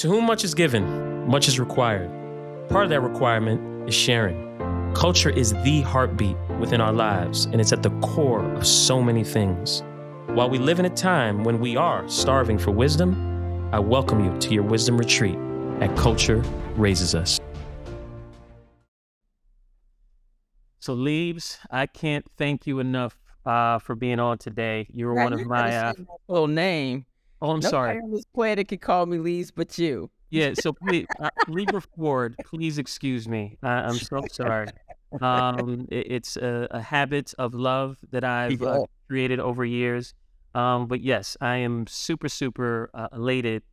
To whom much is given, much is required. Part of that requirement is sharing. Culture is the heartbeat within our lives, and it's at the core of so many things. While we live in a time when we are starving for wisdom, I welcome you to your wisdom retreat at Culture Raises Us. So, Leaves, I can't thank you enough for being on today. You were Now one of you my... gotta say my full name. Oh, I'm sorry. Nobody on this planet can call me Lees but you. Yeah, so please, Libra Forde, please excuse me. I'm so sorry. It's a habit of love that I've Yeah. created over years. But yes, I am super elated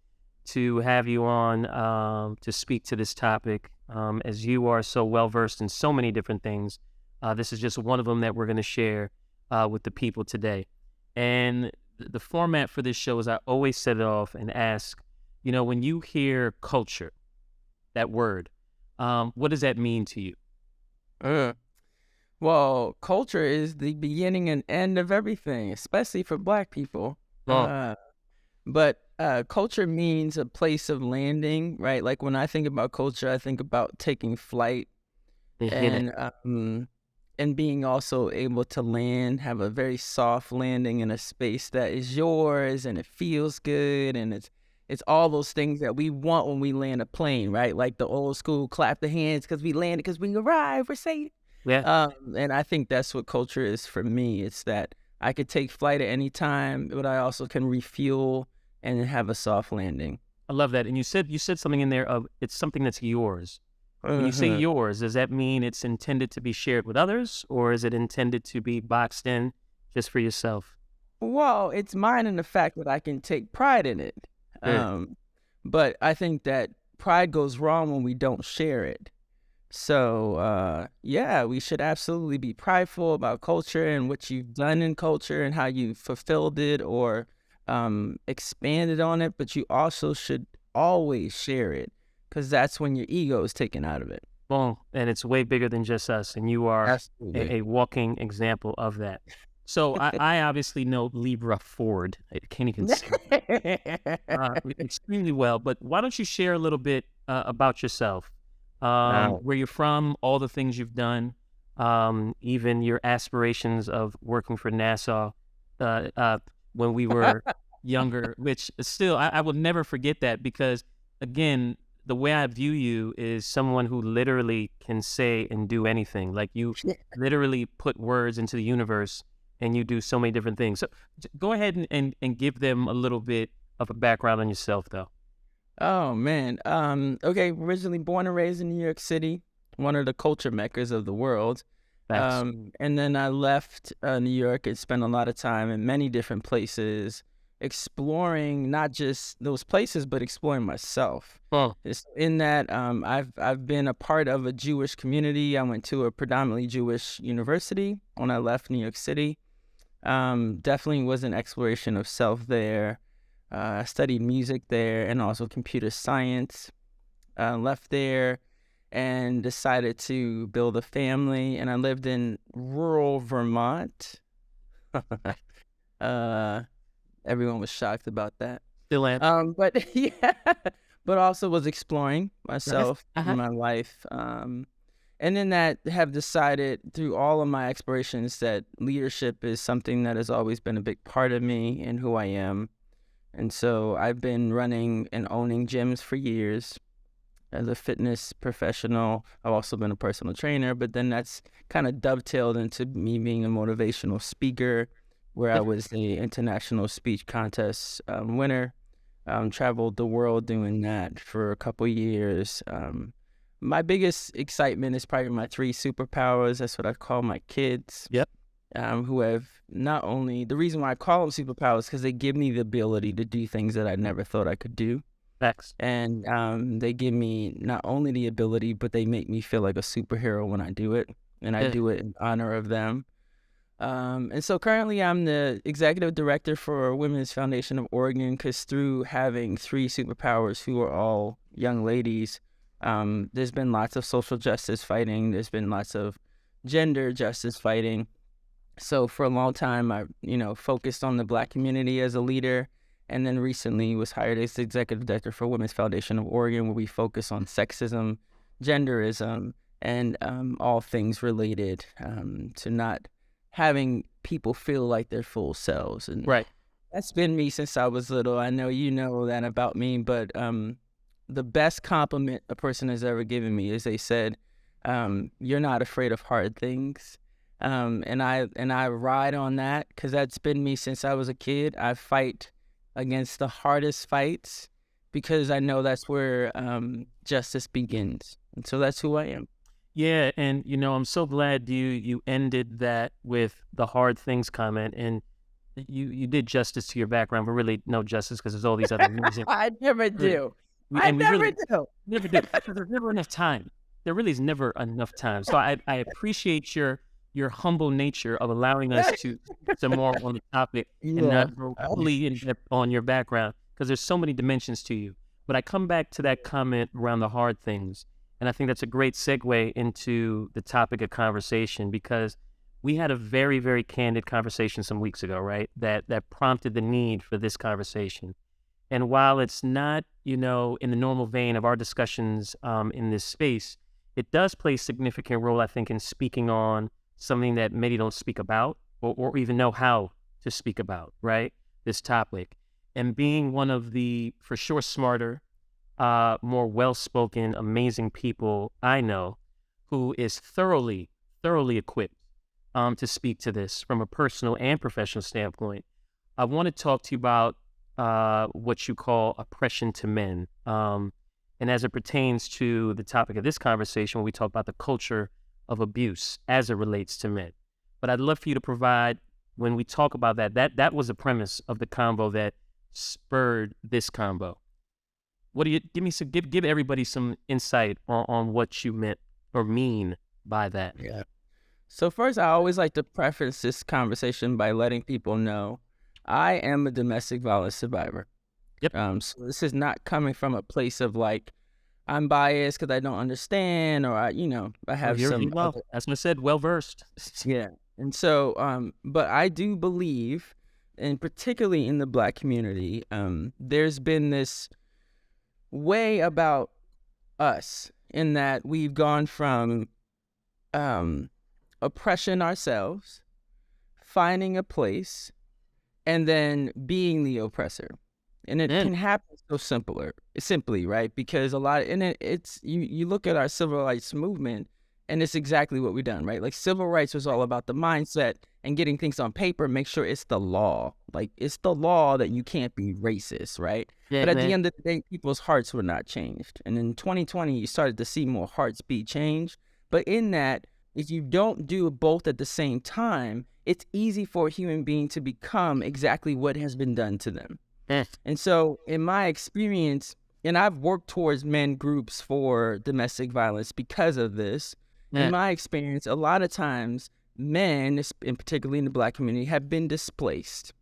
to have you on to speak to this topic. As you are so well versed in so many different things, this is just one of them that we're going to share with the people today. And the format for this show is I always set it off and ask, when you hear culture, that word, what does that mean to you? Well, culture is the beginning and end of everything, especially for Black people. Oh. But culture means a place of landing, right? Like when I think about culture, I think about taking flight and being also able to land, have a very soft landing in a space that is yours and it feels good, and it's all those things that we want when we land a plane, right? Like the old school clap the hands because we landed, because we arrived, we're safe. Yeah. And I think that's what culture is for me. It's that I could take flight at any time, but I also can refuel and have a soft landing. I love that. And you said something in there of it's something that's yours. When you say yours, does that mean it's intended to be shared with others, or is it intended to be boxed in just for yourself? Well, it's mine in the fact that I can take pride in it. But I think that pride goes wrong when we don't share it. So, yeah, we should absolutely be prideful about culture and what you've done in culture and how you fulfilled it or expanded on it. But you also should always share it, because that's when your ego is taken out of it. Well, and it's way bigger than just us, and you are Absolutely. a walking example of that. So I obviously know Libra Forde. I can't even say extremely well, but why don't you share a little bit about yourself? Where you're from, all the things you've done, even your aspirations of working for NASA when we were younger, which still, I will never forget that, because, again, the way I view you is someone who literally can say and do anything. Like, you literally put words into the universe and you do so many different things. So go ahead and give them a little bit of a background on yourself, though. Oh, man. Okay, originally born and raised in New York City, one of the culture meccas of the world. And then I left New York and spent a lot of time in many different places, exploring not just those places, but exploring myself. In that, I've been a part of a Jewish community. I went to a predominantly Jewish university when I left New York City. Definitely was an exploration of self there. I studied music there and also computer science. Left there and decided to build a family, and I lived in rural Vermont. Everyone was shocked about that. Still am. But yeah, but also was exploring myself in my life. And in that, have decided through all of my explorations that leadership is something that has always been a big part of me and who I am. And so I've been running and owning gyms for years as a fitness professional. I've also been a personal trainer, but then that's kind of dovetailed into me being a motivational speaker, where I was the international speech contest winner. Traveled the world doing that for a couple years. My biggest excitement is probably my 3 superpowers. That's what I call my kids. Yep. Who have not only, the reason why I call them superpowers, because they give me the ability to do things that I never thought I could do. Facts. And they give me not only the ability, but they make me feel like a superhero when I do it. And I do it in honor of them. And so currently I'm the executive director for Women's Foundation of Oregon, because through having 3 superpowers who are all young ladies, there's been lots of social justice fighting. There's been lots of gender justice fighting. So for a long time, I, focused on the Black community as a leader, and then recently was hired as the executive director for Women's Foundation of Oregon, where we focus on sexism, genderism, and all things related to not having people feel like their full selves. And Right. that's been me since I was little. I know you know that about me, but the best compliment a person has ever given me is they said, "You're not afraid of hard things," and I ride on that because that's been me since I was a kid. I fight against the hardest fights because I know that's where justice begins, and so that's who I am. Yeah, and I'm so glad you ended that with the hard things comment, and you did justice to your background, but really no justice because there's all these other amazing. I never Really, do. we I and we never really do. never do because there's never enough time. There really is never enough time. So I appreciate your humble nature of allowing us to some more on the topic and Yeah. not go fully in depth on your background because there's so many dimensions to you. But I come back to that comment around the hard things. And I think that's a great segue into the topic of conversation because we had a very, very candid conversation some weeks ago, right? That prompted the need for this conversation. And while it's not, in the normal vein of our discussions in this space, it does play a significant role, I think, in speaking on something that many don't speak about or even know how to speak about, right? This topic. And being one of the, for sure, smarter, more well-spoken, amazing people I know who is thoroughly equipped to speak to this from a personal and professional standpoint. I want to talk to you about what you call oppression to men. And as it pertains to the topic of this conversation, when we talk about the culture of abuse as it relates to men. But I'd love for you to provide, when we talk about that was the premise of the convo that spurred this convo. What do you give everybody some insight on what you meant or mean by that? Yeah. So first, I always like to preface this conversation by letting people know I am a domestic violence survivor. Yep. So this is not coming from a place of like I'm biased because I don't understand or I have some. As I said, well versed. Yeah. And so, but I do believe, and particularly in the Black community, there's been this way about us in that we've gone from oppression ourselves, finding a place, and then being the oppressor. And it can happen so simply, right? Because it's you look at our civil rights movement and it's exactly what we've done, right? Like civil rights was all about the mindset and getting things on paper, make sure it's the law. Like it's the law that you can't be racist, right? Yeah, but at the end of the day, people's hearts were not changed. And in 2020, you started to see more hearts be changed. But in that, if you don't do both at the same time, it's easy for a human being to become exactly what has been done to them. And so in my experience, and I've worked towards men groups for domestic violence because of this, in my experience, a lot of times men, and particularly in the Black community, have been displaced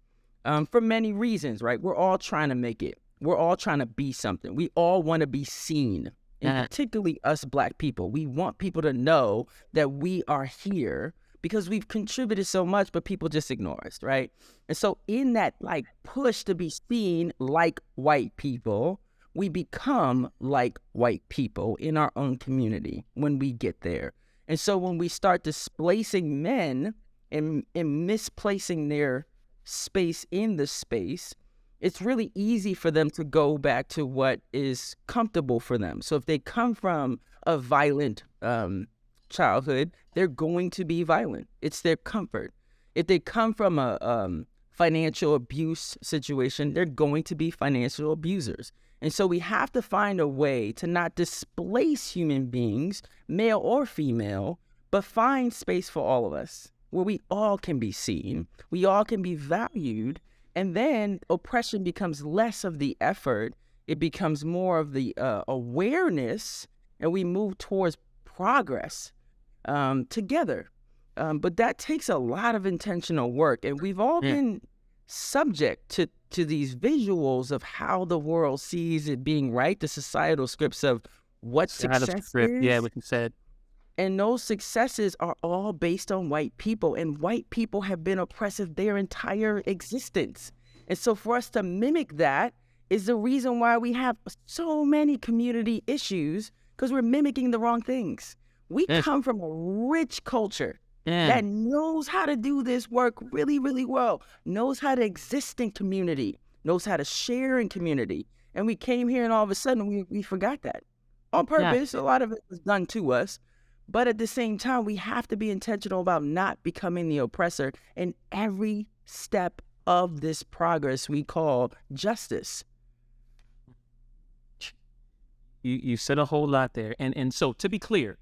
for many reasons, right? We're all trying to make it. We're all trying to be something. We all want to be seen, and particularly us Black people. We want people to know that we are here because we've contributed so much, but people just ignore us, right? And so in that like push to be seen like white people, we become like white people in our own community when we get there. And so when we start displacing men and misplacing their space in the space, it's really easy for them to go back to what is comfortable for them. So if they come from a violent childhood, they're going to be violent. It's their comfort. If they come from a financial abuse situation, they're going to be financial abusers. And so we have to find a way to not displace human beings, male or female, but find space for all of us where we all can be seen, we all can be valued, and then oppression becomes less of the effort. It becomes more of the awareness, and we move towards progress together. But that takes a lot of intentional work, and we've all been subject to these visuals of how the world sees it being right, the societal scripts of what success is. Yeah, what you said. And those successes are all based on white people, and white people have been oppressive their entire existence. And so for us to mimic that is the reason why we have so many community issues, because we're mimicking the wrong things. We come from a rich culture that knows how to do this work really, really well, knows how to exist in community, knows how to share in community. And we came here and all of a sudden we forgot that. On purpose, a lot of it was done to us. But at the same time, we have to be intentional about not becoming the oppressor in every step of this progress we call justice. You said a whole lot there. And so to be clear,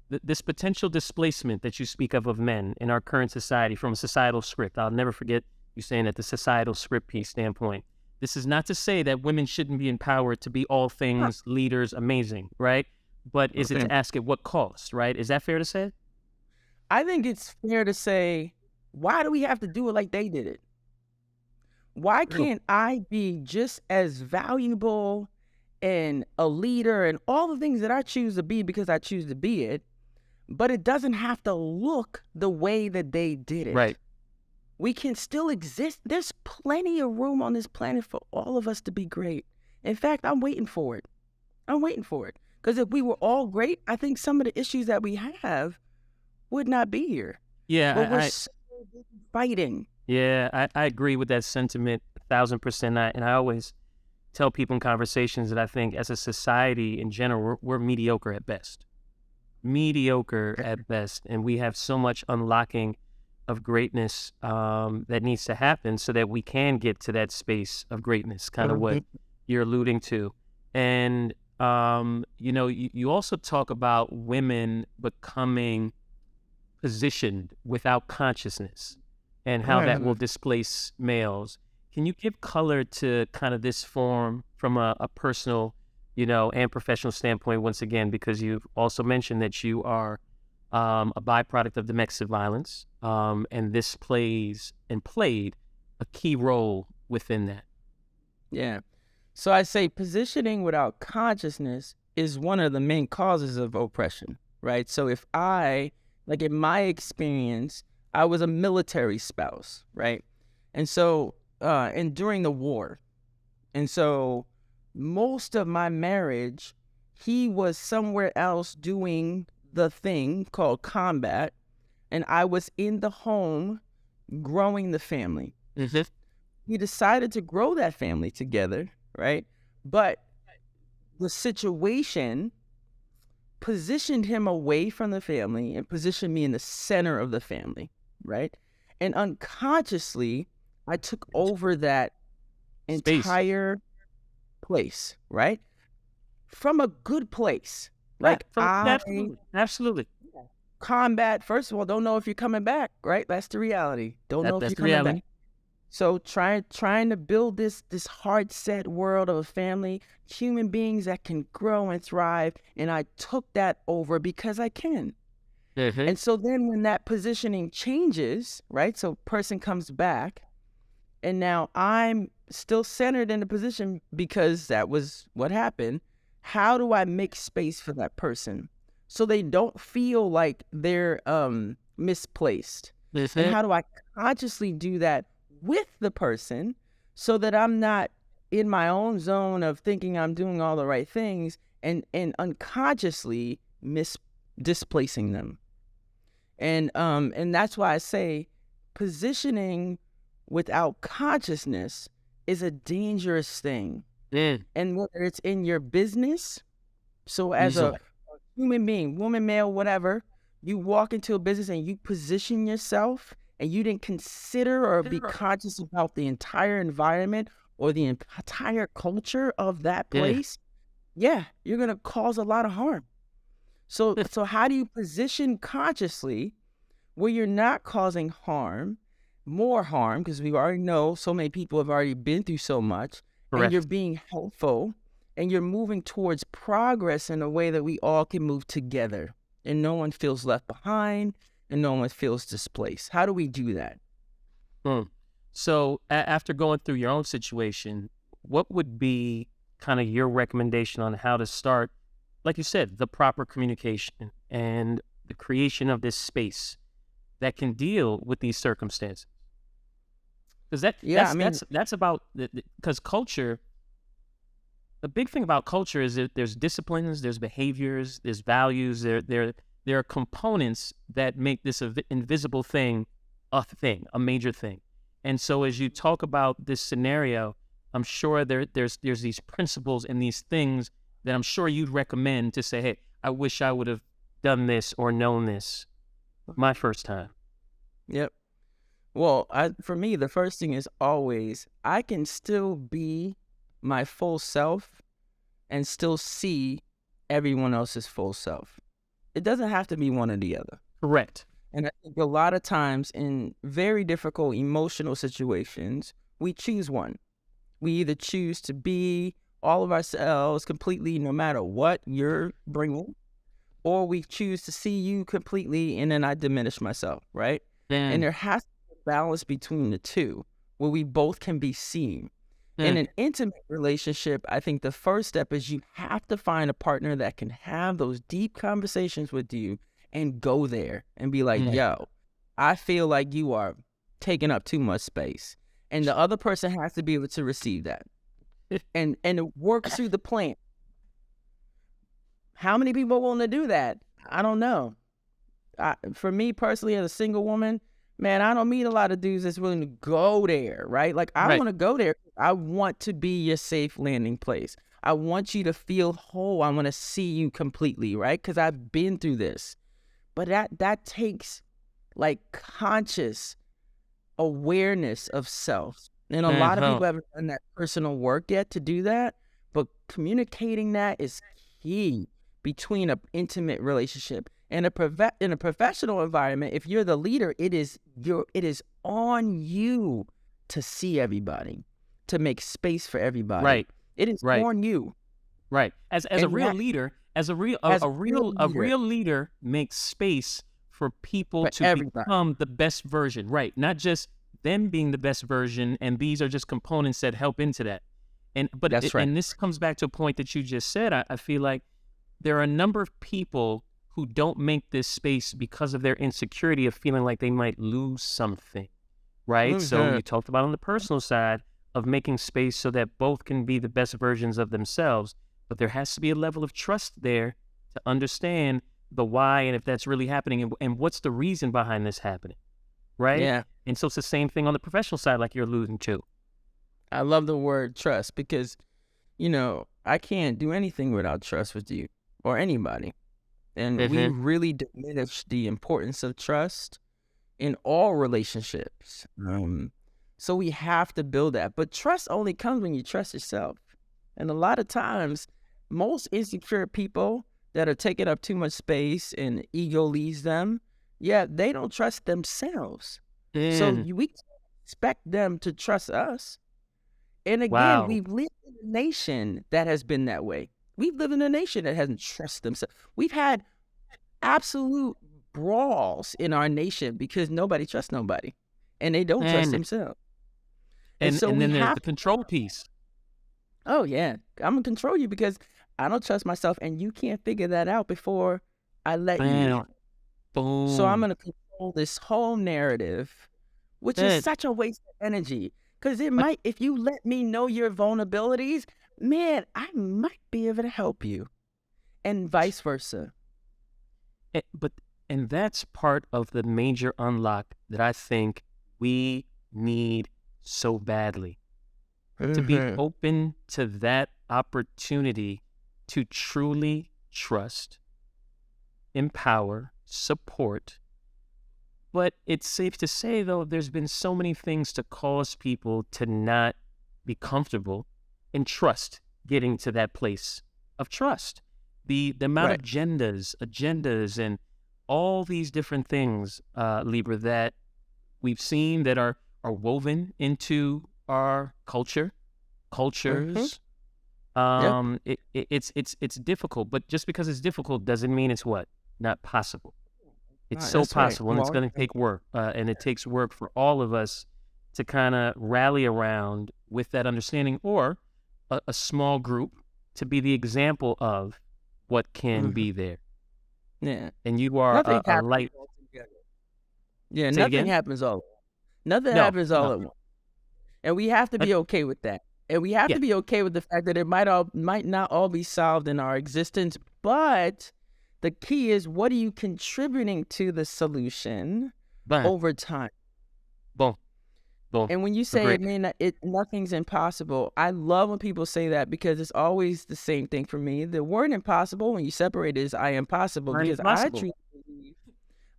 this potential displacement that you speak of men in our current society from a societal script, I'll never forget you saying that the societal script piece standpoint. This is not to say that women shouldn't be empowered to be all things, leaders, amazing, right? But is it to ask at what cost, right? Is that fair to say? I think it's fair to say, why do we have to do it like they did it? Why can't I be just as valuable and a leader and all the things that I choose to be because I choose to be it, but it doesn't have to look the way that they did it? Right. We can still exist. There's plenty of room on this planet for all of us to be great. In fact, I'm waiting for it. I'm waiting for it. Because if we were all great, I think some of the issues that we have would not be here. Yeah, but we're so fighting. Yeah, I agree with that sentiment 1,000%. And I always tell people in conversations that I think as a society in general, we're mediocre at best. Mediocre at best. And we have so much unlocking of greatness that needs to happen so that we can get to that space of greatness, kind of what you're alluding to. And, you also talk about women becoming positioned without consciousness and how that will displace males. Can you give color to kind of this form from a personal, and professional standpoint once again, because you've also mentioned that you are a byproduct of domestic violence, and this played a key role within that. Yeah. So I say positioning without consciousness is one of the main causes of oppression, right? So if in my experience, I was a military spouse, right? And so, and during the war, and so most of my marriage, he was somewhere else doing the thing called combat, and I was in the home growing the family. We decided to grow that family together, right? But the situation positioned him away from the family and positioned me in the center of the family, right? And unconsciously, I took over that entire place, right? From a good place. Absolutely. Combat, first of all, don't know if you're coming back, right? That's the reality. Don't know if you're coming back. So trying to build this hard set world of a family, human beings that can grow and thrive, and I took that over because I can. And so then when that positioning changes, right? So person comes back, and now I'm still centered in the position because that was what happened. How do I make space for that person so they don't feel like they're misplaced? And how do I consciously do that with the person so that I'm not in my own zone of thinking I'm doing all the right things and unconsciously displacing them? And that's why I say positioning without consciousness is a dangerous thing. And whether it's in your business, so as a human being, woman, male, whatever, you walk into a business and you position yourself and you didn't consider or be conscious about the entire environment or the entire culture of that place, you're going to cause a lot of harm. So how do you position consciously where you're not causing harm, more harm, because we already know so many people have already been through so much, and you're being helpful, and you're moving towards progress in a way that we all can move together, and no one feels left behind, and no one feels displaced? How do we do that? So after going through your own situation, what would be kind of your recommendation on how to start, like you said, the proper communication and the creation of this space that can deal with these circumstances? Because Yeah, I mean, that's about because culture. The big thing about culture is that there's disciplines, there's behaviors, there's values. There are components that make this invisible thing a thing, a major thing. And so as you talk about this scenario, I'm sure there's these principles and these things that I'm sure you'd recommend to say, hey, I wish I would have done this or known this my first time. yep. Well, for me, the first thing is always I can still be my full self and still see everyone else's full self. It doesn't have to be one or the other. Correct. And I think a lot of times in very difficult emotional situations, we choose one. We either choose to be all of ourselves completely, no matter what you're bringing, or we choose to see you completely and then I diminish myself, right? And Then, there has to be a balance between the two where we both can be seen. In then, an intimate relationship, I think the first step is you have to find a partner that can have those deep conversations with you and go there and be like, then. yo, I feel like you are taking up too much space. And the other person has to be able to receive that and it works through the plan. How many people are willing to do that? I don't know. For me personally, as a single woman, man, I don't meet a lot of dudes that's willing to go there, right? Like, I Right. want to go there. I want to be your safe landing place. I want you to feel whole. I want to see you completely, right? Because I've been through this. But that takes like conscious awareness of self. And a lot of Huh. people haven't done that personal work yet to do that. But communicating that is key between an intimate relationship and in a professional environment. If you're the leader, it is on you to see everybody, to make space for everybody. Right. It is Right. on you, Right. As a and real that leader, as a real as a real a leader real leader makes space for people for to everybody. become the best version. Right. Not just them being the best version, and these are just components that help into that. That's right. And this comes back to a point that you just said. I feel like there are a number of people who don't make this space because of their insecurity of feeling like they might lose something. Right. So Mhm. you talked about on the personal side of making space so that both can be the best versions of themselves. But there has to be a level of trust there to understand the why and if that's really happening and what's the reason behind this happening. Right. Yeah. And so it's the same thing on the professional side, like you're alluding to. I love the word trust because, I can't do anything without trust with you or anybody. And we Mm-hmm. really diminish the importance of trust in all relationships. So we have to build that. But trust only comes when you trust yourself. And a lot of times, most insecure people that are taking up too much space and ego leads them, yeah, they don't trust themselves. So Mm. we expect them to trust us. And again, Wow. we've lived in a nation that has been that way. We've lived in a nation that hasn't trusted themselves. We've had absolute brawls in our nation because nobody trusts nobody and they don't trust And themselves. And so and we then there's have the control piece. oh yeah, I'm gonna control you because I don't trust myself and you can't figure that out before I let you. Man, So I'm boom. gonna control this whole narrative, which is That, such a waste of energy. Cause but if you let me know your vulnerabilities, man, I might be able to help you. And vice versa. but and that's part of the major unlock that I think we need so badly to be Mm-hmm. open to that opportunity to truly trust, empower, support. But it's safe to say, though, there's been so many things to cause people to not be comfortable and trust getting to that place of trust. The amount of Right. agendas, and all these different things, Libra, that we've seen that are woven into our Mm-hmm. cultures. Yep. It's difficult, but just because it's difficult doesn't mean it's what? Not possible. All It's right, so that's right. possible, and it's Well, going to take work, and it takes work for all of us to kind of rally around with that understanding, or a small group to be the example of what can mhm. be there. Yeah. And you are Nothing a happens light. all together. Yeah, Say nothing again? happens all. Nothing No, happens all no, at once. And we have to Uh, be okay with that. And we have yeah, to be okay with the fact that it might not all be solved in our existence, but the key is, what are you contributing to the solution but over time? boom, boom, And when you say agree. nothing's impossible, I love when people say that, because it's always the same thing for me. The word impossible, when you separate it, is I am possible, Not because impossible.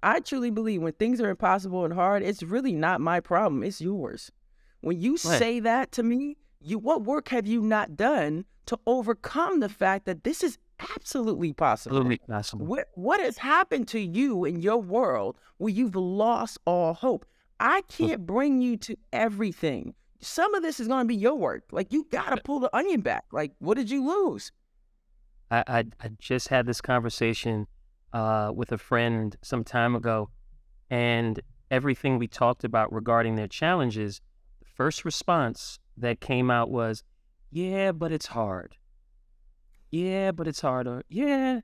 I truly believe when things are impossible and hard, it's really not my problem. It's yours. When you Right. say that to me, what work have you not done to overcome the fact that this is absolutely possible? Absolutely possible. What has happened to you in your world where you've lost all hope? I Mm. can't bring you to everything. Some of this is going to be your work. Like, you got to pull the onion back. Like, what did you lose? I just had this conversation with a friend some time ago, and everything we talked about regarding their challenges, the first response that came out was, "Yeah, but it's hard. Yeah, but it's hard. Or, yeah,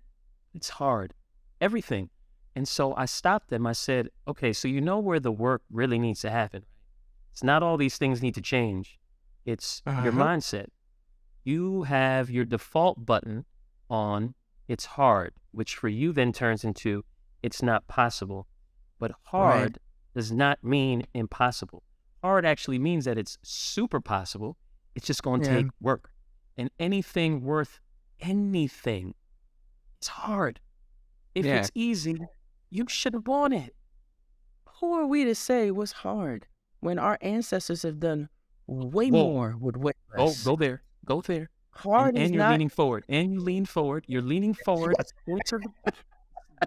it's hard. Everything." And so I stopped them. I said, "Okay, so you know where the work really needs to happen. It's not all these things need to change. It's your Uh-huh. mindset. You have your default button on it's hard, which for you then turns into it's not possible. But Right. hard does not mean impossible. Hard actually means that it's super possible. It's just going to Yeah. take work. And anything worth anything, it's hard. If Yeah. it's easy, you should want it." Who are we to say what's hard when our ancestors have done way Whoa. more with way Oh, less? go there. Go there. Hard is And you're not. leaning forward. And you lean forward. You're leaning forward.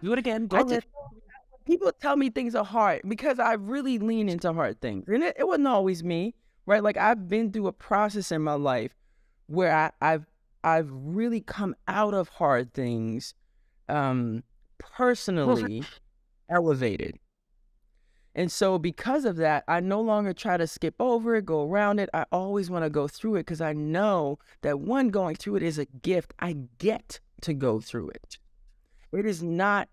Do it again. I Go just ahead. People tell me things are hard because I really lean into hard things, and it wasn't always me, right? Like, I've been through a process in my life where I've really come out of hard things, personally elevated. And so because of that, I no longer try to skip over it, go around it. I always want to go through it, because I know that, one, going through it is a gift. I get to go through it. It is not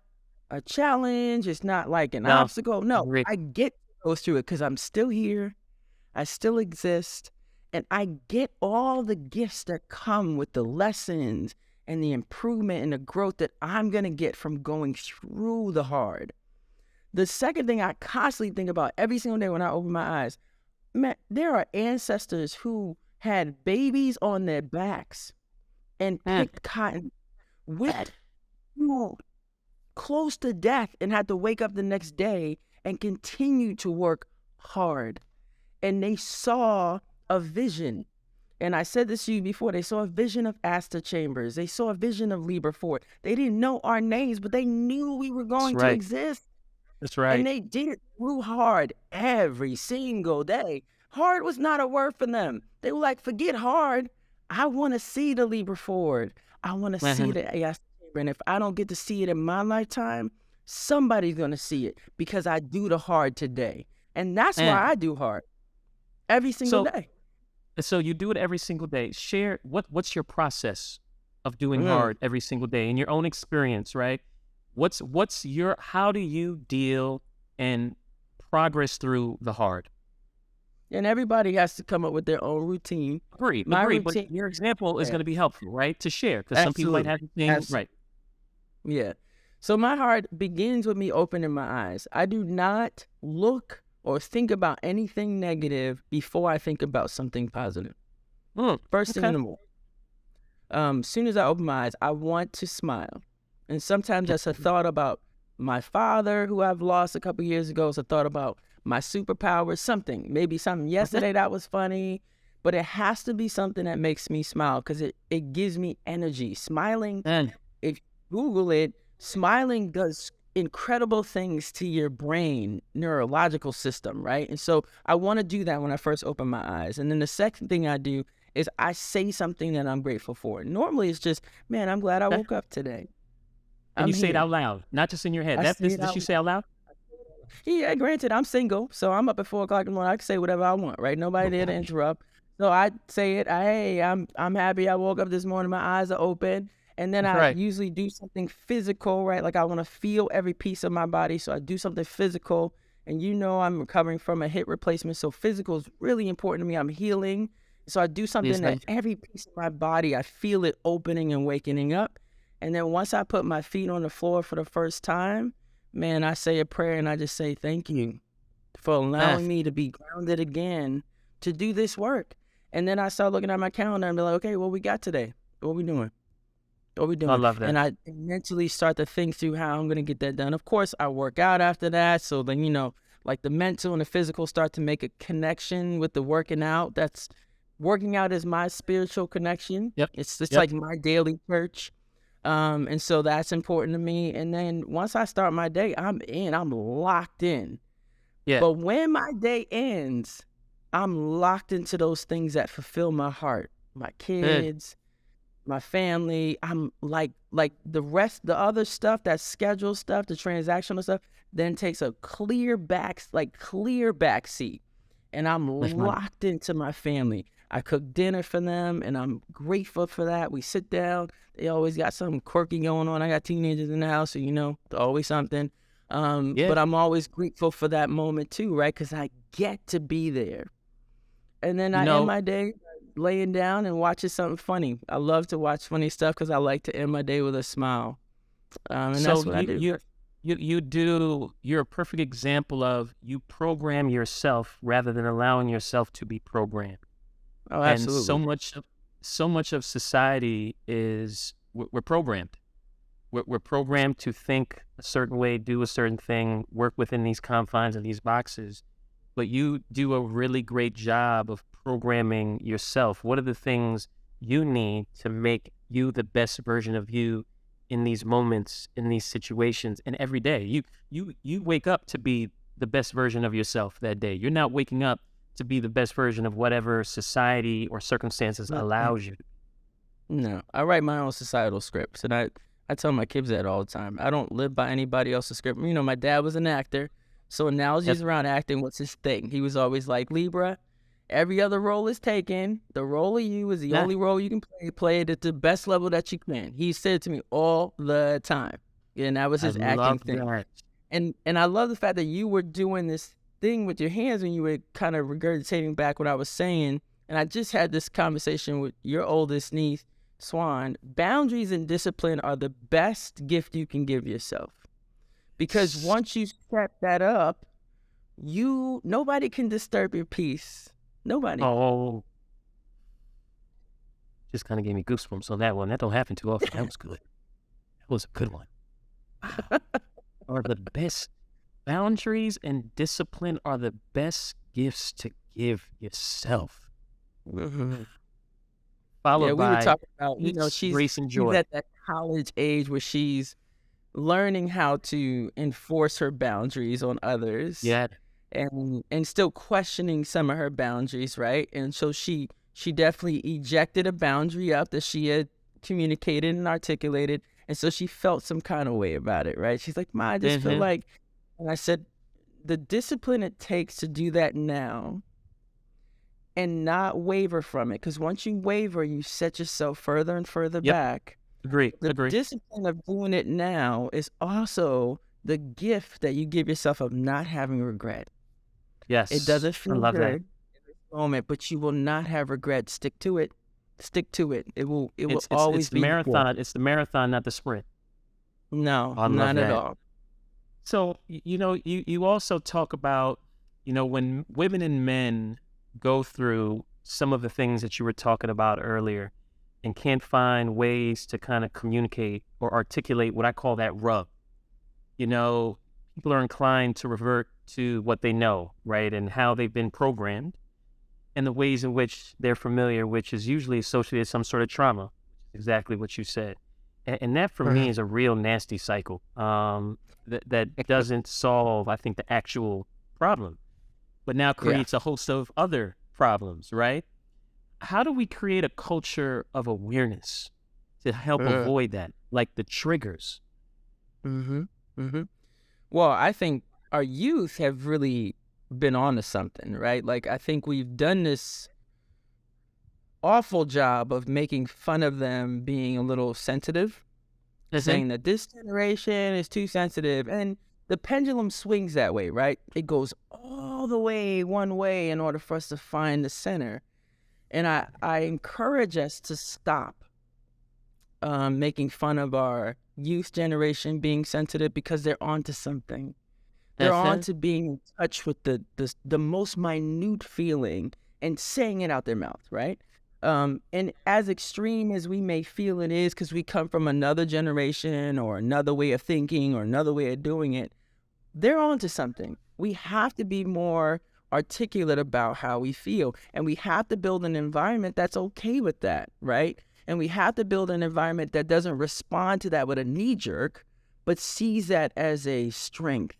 a challenge. It's not like an No, obstacle. No, agree. I get to go through it because I'm still here. I still exist. And I get all the gifts that come with the lessons and the improvement and the growth that I'm going to get from going through the hard. The second thing I constantly think about every single day when I open my eyes, man, there are ancestors who had babies on their backs and Mm. picked cotton, whipped, close to death, and had to wake up the next day and continue to work hard. And they saw a vision. And I said this to you before. They saw a vision of Asta Chambers. They saw a vision of Libra Forde. They didn't know our names, but they knew we were That's going to right. exist. That's And right. they did it through hard every single day. Hard was not a word for them. They were like, forget hard. I want to see the Libra Forde. I want to see Mhm. the Asta Chamber. And if I don't get to see it in my lifetime, somebody's going to see it, because I do the hard today. And that's why Mm. I do hard every single So, day. so you do it every single day. Share what's your process of doing Mm. hard every single day in your own experience, right? What's your how do you deal and progress through the hard? And everybody has to come up with their own routine. Agree, My agree. But routine, your example is yeah, going to be helpful, right? To share because some people might absolutely. have the thing Absolutely. right. Yeah. So my heart begins with me opening my eyes. I do not look or think about anything negative before I think about something positive. Mm. First thing in Okay. the morning. Soon as I open my eyes, I want to smile. And sometimes that's a thought about my father, who I've lost a couple years ago. It's a thought about my superpowers, something. Maybe something Mhm. yesterday that was funny, but it has to be something that makes me smile, because it gives me energy. Smiling, And if you Google it, smiling does incredible things to your brain neurological system, right? And so I want to do that when I first open my eyes. And then the second thing I do is I say something that I'm grateful for. Normally it's just, man, I'm glad I okay. woke up today. And I'm you say it here. out loud, not just in your head. I That say this it did you out. say out loud? Yeah, granted, I'm single, so I'm up at 4 o'clock in the morning. I can say whatever I want, right? Nobody there to interrupt. So I say it. Hey, I'm happy I woke up this morning. My eyes are open, and then That's I right. usually do something physical, right? Like, I want to feel every piece of my body, so I do something physical, And I'm recovering from a hip replacement, so physical is really important to me. I'm healing. So I do something that every piece of my body, I feel it opening and wakening up. And then once I put my feet on the floor for the first time, man, I say a prayer and I just say, thank you for allowing me to be grounded again to do this work. And then I start looking at my calendar and be like, okay, what we got today? What we doing? What we doing? I love that. And I mentally start to think through how I'm going to get that done. Of course, I work out after that. So then, like the mental and the physical start to make a connection with the working out. Working out is my spiritual connection. Yep. It's like my daily church. And so that's important to me. And then once I start my day, I'm locked in. Yeah. But when my day ends, I'm locked into those things that fulfill my heart, my kids, my family. I'm like the other stuff, that scheduled stuff, the transactional stuff, then takes a clear back seat. And I'm locked into my family. I cook dinner for them, and I'm grateful for that. We sit down. They always got something quirky going on. I got teenagers in the house, so, always something. But I'm always grateful for that moment too, right? Because I get to be there. And then I end my day laying down and watching something funny. I love to watch funny stuff because I like to end my day with a smile. And so that's what I do. You're a perfect example of you program yourself rather than allowing yourself to be programmed. Oh, absolutely. And so much of society is we're programmed. We're programmed to think a certain way, do a certain thing, work within these confines and these boxes. But you do a really great job of programming yourself. What are the things you need to make you the best version of you in these moments, in these situations, and every day? You wake up to be the best version of yourself that day. You're not waking up to be the best version of whatever society or circumstances allows you. No, I write my own societal scripts, and I tell my kids that all the time. I don't live by anybody else's script. My dad was an actor, so analogies around acting was his thing. He was always like, Libra, every other role is taken. The role of you is the only role you can play. Play it at the best level that you can. He said it to me all the time, and that was his acting thing. That. And I love the fact that you were doing this thing with your hands when you were kind of regurgitating back what I was saying. And I just had this conversation with your oldest niece, Swan. Boundaries and discipline are the best gift you can give yourself, because once you set that up, nobody can disturb your peace. Nobody. Oh, just kind of gave me goosebumps on that one. That don't happen too often. That was good. That was a good one. Are the best. Boundaries and discipline are the best gifts to give yourself. Followed we by were talking about, grace and joy. She's at that college age where she's learning how to enforce her boundaries on others. Yeah. And still questioning some of her boundaries, right? And so she definitely ejected a boundary up that she had communicated and articulated. And so she felt some kind of way about it, right? She's like, Ma, I just feel like, and I said, the discipline it takes to do that now and not waver from it. Because once you waver, you set yourself further and further back. Agree. The discipline of doing it now is also the gift that you give yourself of not having regret. Yes. It doesn't feel good in this moment, but you will not have regret. Stick to it. Stick to it. It will always be the marathon. It's the marathon, not the sprint. No, not at all. So, you also talk about, when women and men go through some of the things that you were talking about earlier and can't find ways to kind of communicate or articulate what I call that rub. People are inclined to revert to what they know, right? And how they've been programmed and the ways in which they're familiar, which is usually associated with some sort of trauma, exactly what you said. And that for me is a real nasty cycle. That doesn't solve, I think, the actual problem, but now creates a host of other problems, right? How do we create a culture of awareness to help avoid that, like the triggers? Well, I think our youth have really been on to something, right? Like, I think we've done this awful job of making fun of them being a little sensitive, saying that this generation is too sensitive. And the pendulum swings that way, right? It goes all the way one way in order for us to find the center. And I encourage us to stop making fun of our youth generation being sensitive, because they're onto something. They're That's on it. to being in touch with the most minute feeling and saying it out their mouth, right? And as extreme as we may feel it is, because we come from another generation or another way of thinking or another way of doing it, they're on to something. We have to be more articulate about how we feel, and we have to build an environment that's okay with that, right? And we have to build an environment that doesn't respond to that with a knee jerk, but sees that as a strength.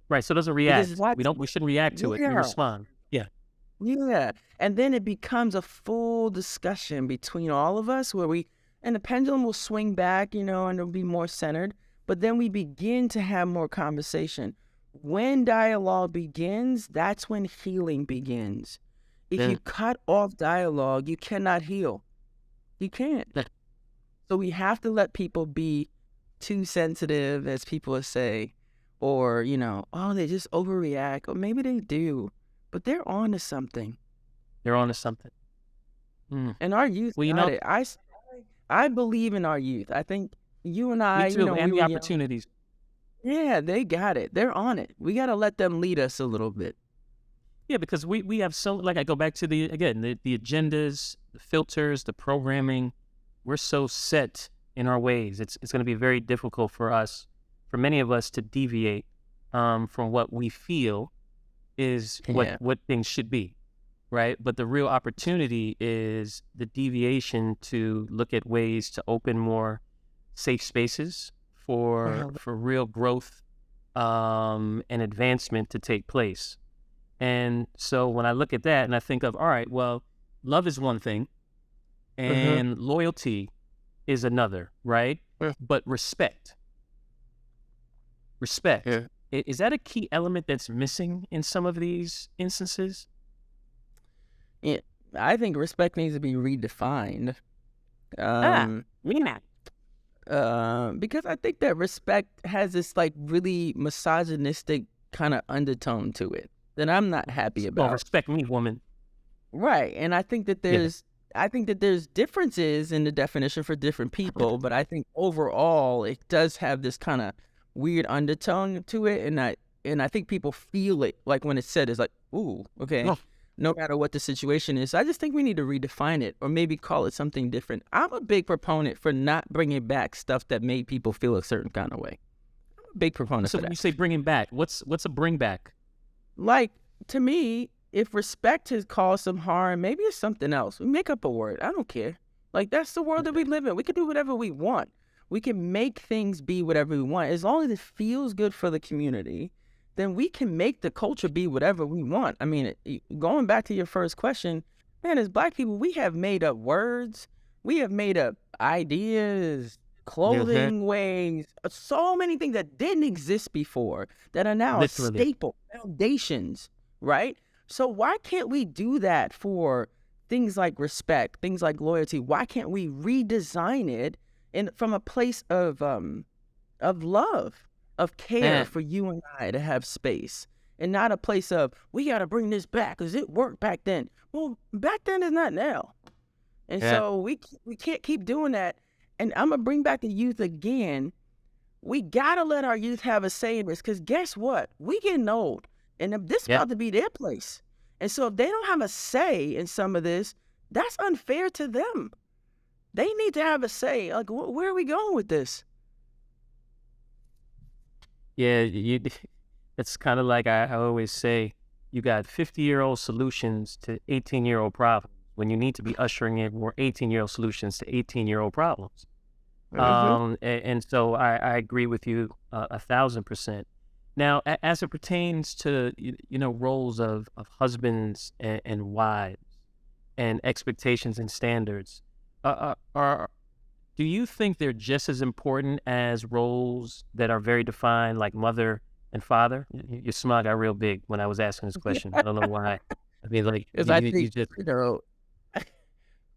Right. So it doesn't Because react. that's, We shouldn't react to it. We yeah, respond. Yeah. yeah. And then it becomes a full discussion between all of us where and the pendulum will swing back, and it'll be more centered. But then we begin to have more conversation. When dialogue begins, that's when healing begins. If Yeah. you cut off dialogue, you cannot heal. You can't. Yeah. So we have to let people be too sensitive, as people say, or, oh, they just overreact, or maybe they do, but they're on to something. They're on to something. Mm. And our youth Well, got it. I believe in our youth. I think you and I, me too. we And the were young. opportunities. Yeah, they got it. They're on it. We got to let them lead us a little bit. Yeah, because we have I go back to the agendas, the filters, the programming. We're so set in our ways. It's going to be very difficult for many of us to deviate from what we feel is what things should be, right? But the real opportunity is the deviation to look at ways to open more safe spaces for real growth and advancement to take place. And so when I look at that and I think of, all right, well, love is one thing and loyalty is another, right? But respect. Yeah. Is that a key element that's missing in some of these instances? Yeah, I think respect needs to be redefined. Because I think that respect has this really misogynistic kind of undertone to it that I'm not happy about. Oh, respect me, woman. Right. And I think that there's differences in the definition for different people, but I think overall it does have this kind of weird undertone to it, and I think people feel it, like when it's said, it's like, ooh, okay. Oh. No matter what the situation is. I just think we need to redefine it or maybe call it something different. I'm a big proponent for not bringing back stuff that made people feel a certain kind of way. I'm a big proponent for that. So when you say bringing back, what's a bring back? Like, to me, if respect has caused some harm, maybe it's something else. We make up a word. I don't care. Like, that's the world that we live in. We can do whatever we want. We can make things be whatever we want. As long as it feels good for the community, then we can make the culture be whatever we want. I mean, going back to your first question, man, as Black people, we have made up words. We have made up ideas, clothing ways, so many things that didn't exist before that are now a staple, foundations, right? So why can't we do that for things like respect, things like loyalty? Why can't we redesign it from a place of love? Of care for you and I to have space, and not a place of, we got to bring this back because it worked back then. Well, back then is not now. And so we can't keep doing that. And I'm going to bring back the youth again. We got to let our youth have a say in this, because guess what? We getting old, and this is about to be their place. And so if they don't have a say in some of this, that's unfair to them. They need to have a say. Like, where are we going with this? Yeah, it's kind of like I always say, you got 50-year-old solutions to 18-year-old problems when you need to be ushering in more 18-year-old solutions to 18-year-old problems. And so I agree with you 1,000%. Now, as it pertains to roles of husbands and wives and expectations and standards, do you think they're just as important as roles that are very defined, like mother and father? Your smile got real big when I was asking this question. I don't know why. I mean, like,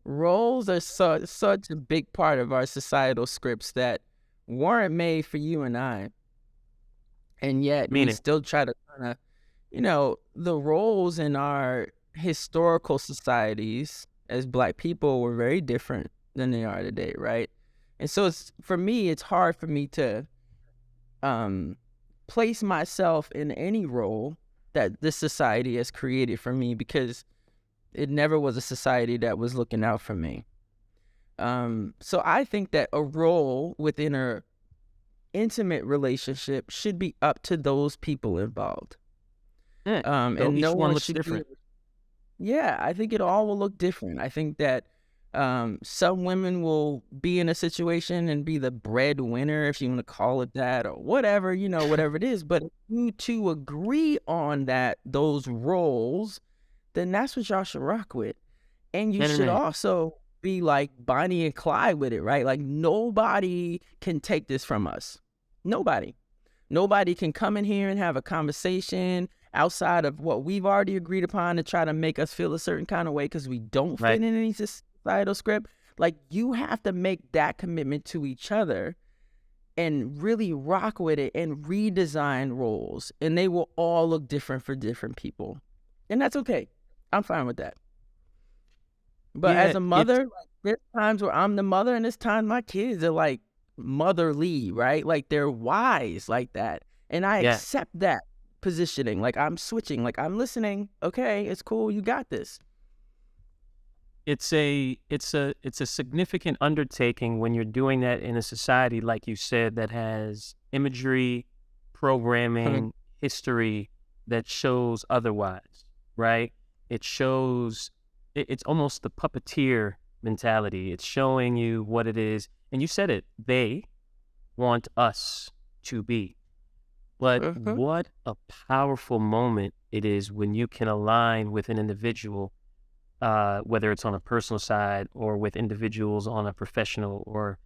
roles are such a big part of our societal scripts that weren't made for you and I. And yet we Meaning, still try to kind of, the roles in our historical societies as Black people were very different than they are today, right? And so for me, it's hard for me to place myself in any role that this society has created for me, because it never was a society that was looking out for me. So I think that a role within a intimate relationship should be up to those people involved. And each no one one looks should be. different. Yeah, I think it all will look different. I think that some women will be in a situation and be the breadwinner, if you want to call it that, or whatever, whatever it is. But if you two agree on those roles, then that's what y'all should rock with. And you should also be like Bonnie and Clyde with it, right? Like, nobody can take this from us. Nobody. Nobody can come in here and have a conversation outside of what we've already agreed upon to try to make us feel a certain kind of way because we don't fit in any societal script. Like, you have to make that commitment to each other and really rock with it and redesign roles. And they will all look different for different people. And that's okay. I'm fine with that. But as a mother, like, there's times where I'm the mother, and there's times my kids are like motherly, right? Like, they're wise like that. And I accept that positioning. Like, I'm switching, like, I'm listening. Okay, it's cool. You got this. It's a significant undertaking when you're doing that in a society, like you said, that has imagery, programming, history that shows otherwise, right? It shows, it's almost the puppeteer mentality. It's showing you what it is. And you said it, they want us to be. But what a powerful moment it is when you can align with an individual, whether it's on a personal side or with individuals on a professional or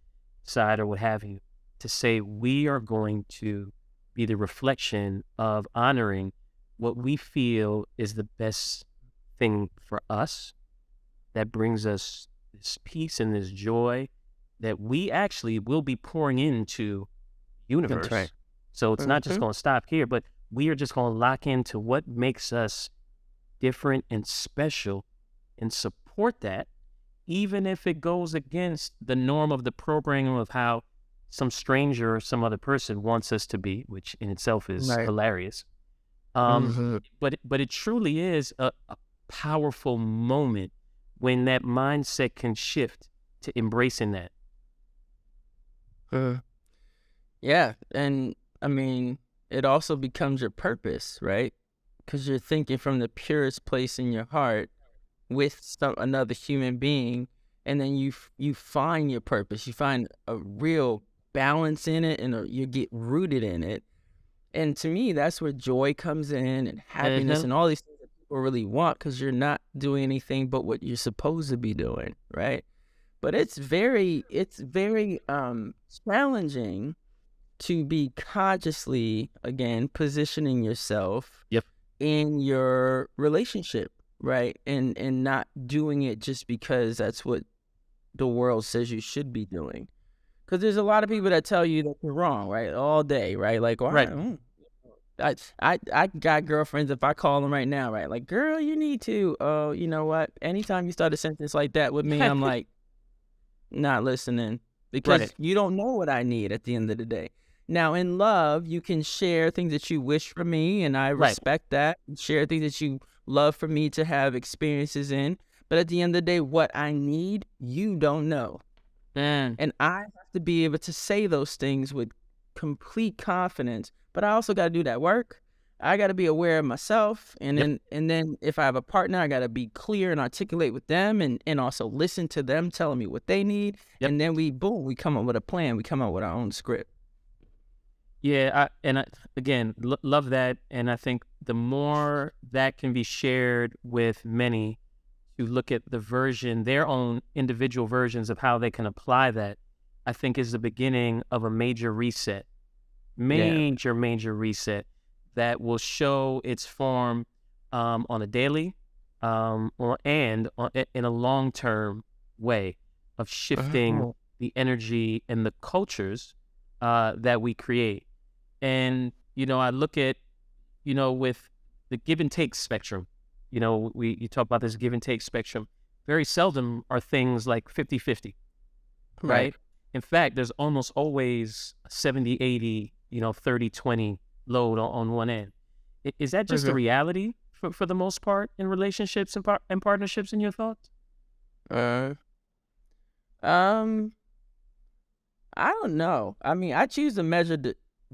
side or what have you, to say we are going to be the reflection of honoring what we feel is the best thing for us, that brings us this peace and this joy that we actually will be pouring into the universe. That's right. So it's not just going to stop here, but we are just going to lock into what makes us different and special and support that, even if it goes against the norm of the programming of how some stranger or some other person wants us to be, which in itself is hilarious. But it truly is a powerful moment when that mindset can shift to embracing that. Yeah, and I mean, it also becomes your purpose, right? Because you're thinking from the purest place in your heart with another human being, and then you find your purpose. You find a real balance in it, and you get rooted in it. And to me, that's where joy comes in, and happiness, and all these things that people really want, because you're not doing anything but what you're supposed to be doing, right? But it's very challenging to be consciously, again, positioning yourself in your relationship, right? And not doing it just because that's what the world says you should be doing. Because there's a lot of people that tell you that you're wrong, right? All day, right? Like, well, I got girlfriends, if I call them right now, right? Like, girl, you need to, oh, you know what? Anytime you start a sentence like that with me, I'm like, not listening, because you don't know what I need at the end of the day. Now, in love, you can share things that you wish for me, and I respect that. Share things that you love for me to have experiences in. But at the end of the day, what I need, you don't know. And I have to be able to say those things with complete confidence. But I also got to do that work. I got to be aware of myself. And then if I have a partner, I got to be clear and articulate with them, and also listen to them telling me what they need. And then we come up with a plan. We come up with our own script. Yeah, again, love that. And I think the more that can be shared with many to look at their own individual versions of how they can apply that, I think is the beginning of a major reset. Major reset that will show its form on a daily in a long-term way of shifting the energy and the cultures that we create. And I look at, with the give and take spectrum, you talk about this give and take spectrum. Very seldom are things like 50-50, Right. right? In fact, there's almost always 70-80, 30-20 load on one end. Is that just a Okay. reality for the most part in relationships and partnerships in your thoughts? Uh, um, I don't know. I mean, I choose to measure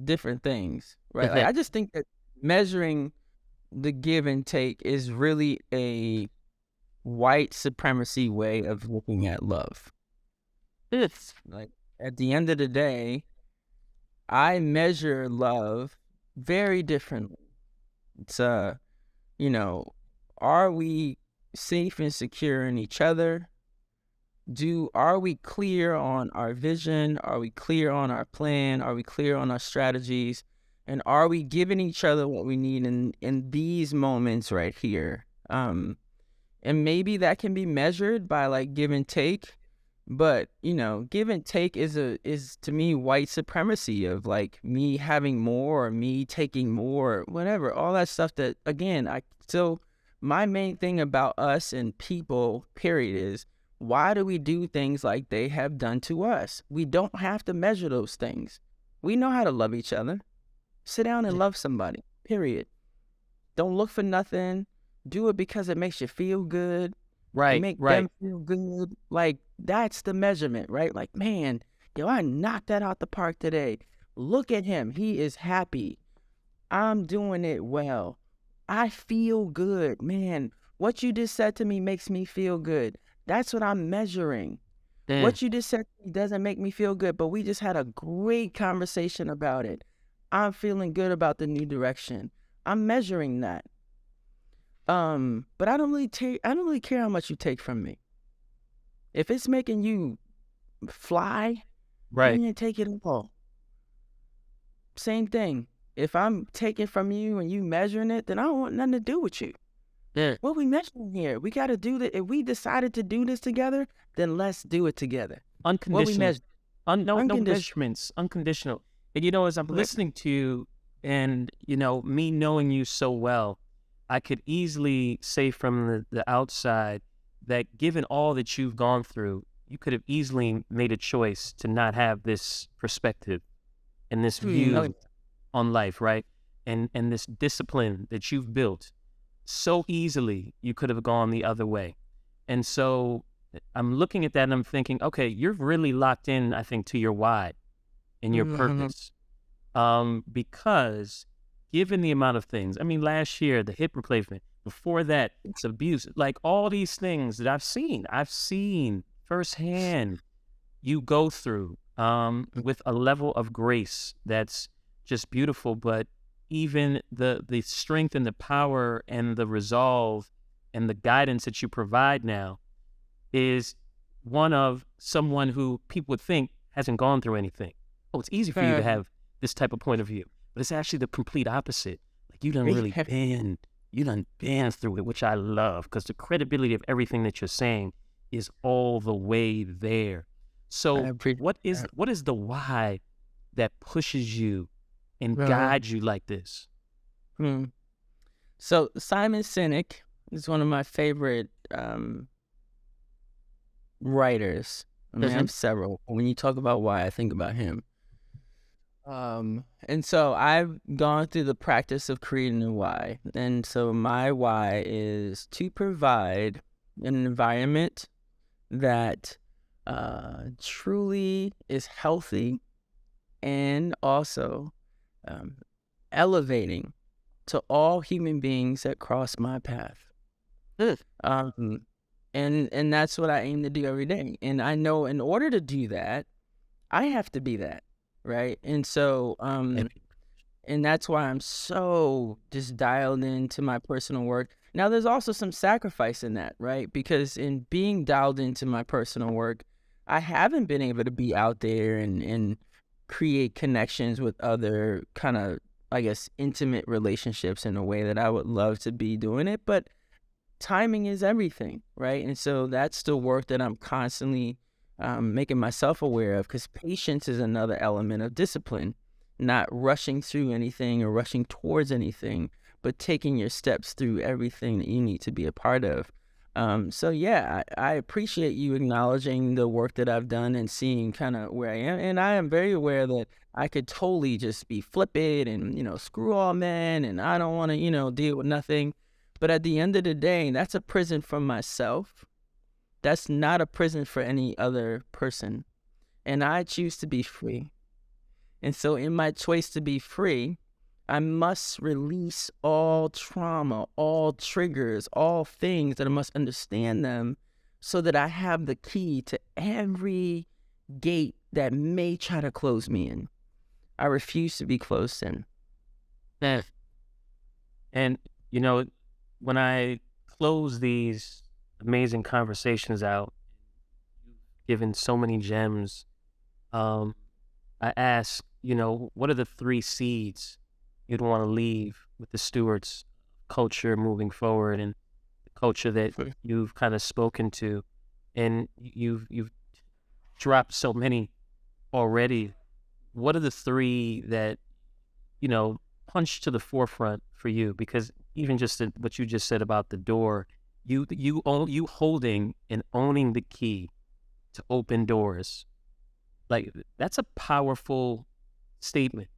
different things, right? Like, I just think that measuring the give and take is really a white supremacy way of looking at love. It's Like, at the end of the day, I measure love very differently. It's you know, are we safe and secure in each other? Are we clear on our vision? Are we clear on our plan? Are we clear on our strategies? And are we giving each other what we need in these moments right here? And maybe that can be measured by like give and take, but give and take is to me white supremacy of like me having more or me taking more, whatever, all that stuff that again, my main thing about us and people, period, is why do we do things like they have done to us? We don't have to measure those things. We know how to love each other. Sit down and love somebody, period. Don't look for nothing. Do it because it makes you feel good. right, Make right. them feel good. Like, that's the measurement, right? Like, man, yo, I knocked that out the park today. Look at him. He is happy. I'm doing it well. I feel good. Man, what you just said to me makes me feel good. That's what I'm measuring. Mm, What you just said to me doesn't make me feel good, but we just had a great conversation about it. I'm feeling good about the new direction. I'm measuring that. But I don't really care how much you take from me. If it's making you fly, right. then take it all. Same thing. If I'm taking from you and you measuring it, then I don't want nothing to do with you. Mm. What we measuring here? We got to do that. If we decided to do this together, then let's do it together. What we Unconditional. measure? No Unconditional. measurements. Unconditional. And as I'm Li- listening to you, and me knowing you so well, I could easily say from the outside that given all that you've gone through, you could have easily made a choice to not have this perspective and this Oh, view on life, right? And this discipline that you've built so easily, you could have gone the other way. And so I'm looking at that and I'm thinking, okay, you're really locked in, I think, to your why and your mhm. purpose. Because given the amount of things, I mean, last year, the hip replacement, before that, it's abuse, like all these things that I've seen firsthand you go through with a level of grace that's just beautiful. But even the strength and the power and the resolve and the guidance that you provide now is one of someone who people would think hasn't gone through anything. Oh, it's easy for you to have this type of point of view, but it's actually the complete opposite. Like you done been through it, which I love because the credibility of everything that you're saying is all the way there. I So appreciate that. what is the why that pushes you and Uh, guides you like this? hmm. So Simon Sinek is one of my favorite writers. I mean, I Mhm. have several. When you talk about why, I think about him. And so I've gone through the practice of creating a why. And so my why is to provide an environment that truly is healthy and also um, elevating to all human beings that cross my path. Mm. Um, and that's what I aim to do every day. And I know in order to do that, I have to be that, right? And so, and that's why I'm so just dialed into my personal work. Now, there's also some sacrifice in that, right? Because in being dialed into my personal work, I haven't been able to be out there and create connections with other kind of, I guess, intimate relationships in a way that I would love to be doing it. But timing is everything, right? And so that's the work that I'm constantly making myself aware of, because patience is another element of discipline. not rushing through anything or rushing towards anything, but taking your steps through everything that you need to be a part of. So yeah, I appreciate you acknowledging the work that I've done and seeing kind of where I am. And I am very aware that I could totally just be flippant and, screw all men and I don't want to, deal with nothing. But at the end of the day, that's a prison for myself. That's not a prison for any other person. And I choose to be free. And so in my choice to be free, I must release all trauma, all triggers, all things that I must understand them so that I have the key to every gate that may try to close me in. I refuse to be closed in. And, when I close these amazing conversations out, given so many gems, I ask, what are the 3 seeds you'd want to leave with the stewards culture moving forward and the culture that you've kind of spoken to, and you've dropped so many already. What are the 3 that, punch to the forefront for you? Because even just what you just said about the door, you holding and owning the key to open doors, like that's a powerful statement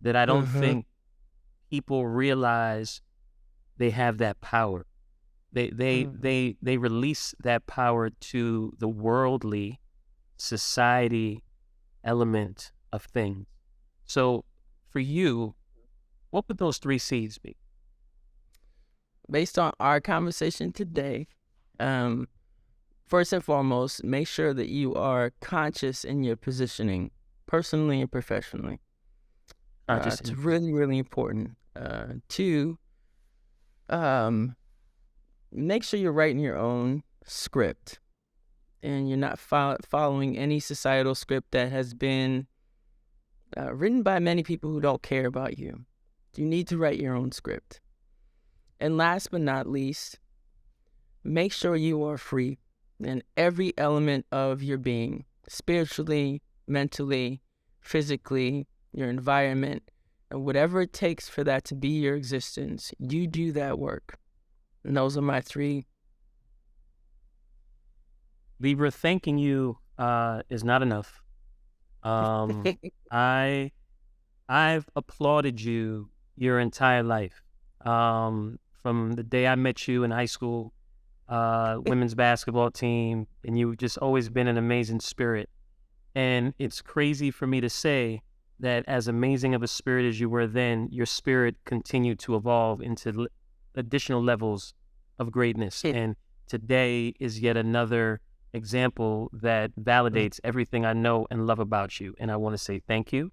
that I don't think people realize they have that power. They release that power to the worldly society element of things. So for you, what would those 3 seeds be? Based on our conversation today, first and foremost, make sure that you are conscious in your positioning, personally and professionally. It's really, really important. 2, make sure you're writing your own script and you're not following any societal script that has been written by many people who don't care about you. You need to write your own script. And last but not least, make sure you are free in every element of your being, spiritually, mentally, physically, your environment, and whatever it takes for that to be your existence, you do that work. And those are my 3. Libra, thanking you is not enough. I've applauded you your entire life. From the day I met you in high school, women's basketball team, and you've just always been an amazing spirit. And it's crazy for me to say that as amazing of a spirit as you were then, your spirit continued to evolve into additional levels of greatness. And today is yet another example that validates everything I know and love about you. And I want to say thank you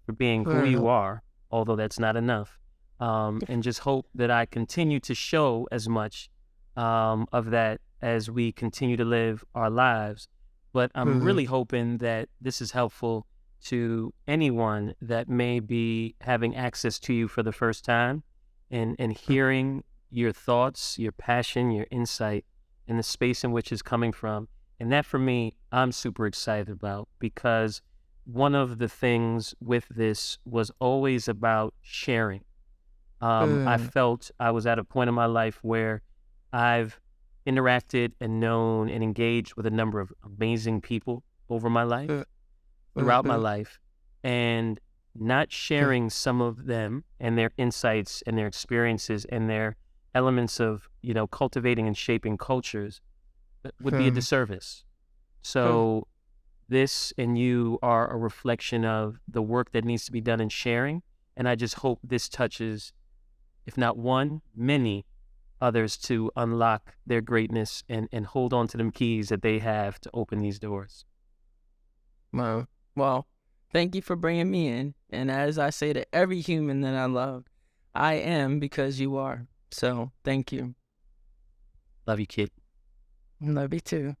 for being who you are, although that's not enough. And just hope that I continue to show as much of that as we continue to live our lives. But I'm really hoping that this is helpful to anyone that may be having access to you for the first time and hearing your thoughts, your passion, your insight, and the space in which it's coming from. And that for me, I'm super excited about, because one of the things with this was always about sharing. I felt I was at a point in my life where I've interacted and known and engaged with a number of amazing people over my life, throughout my life, and not sharing some of them and their insights and their experiences and their elements of, cultivating and shaping cultures would be a disservice. So this and you are a reflection of the work that needs to be done in sharing. And I just hope this touches, if not one, many others to unlock their greatness and hold on to them keys that they have to open these doors. Well, thank you for bringing me in. And as I say to every human that I love, I am because you are. So thank you. Love you, kid. Love you too.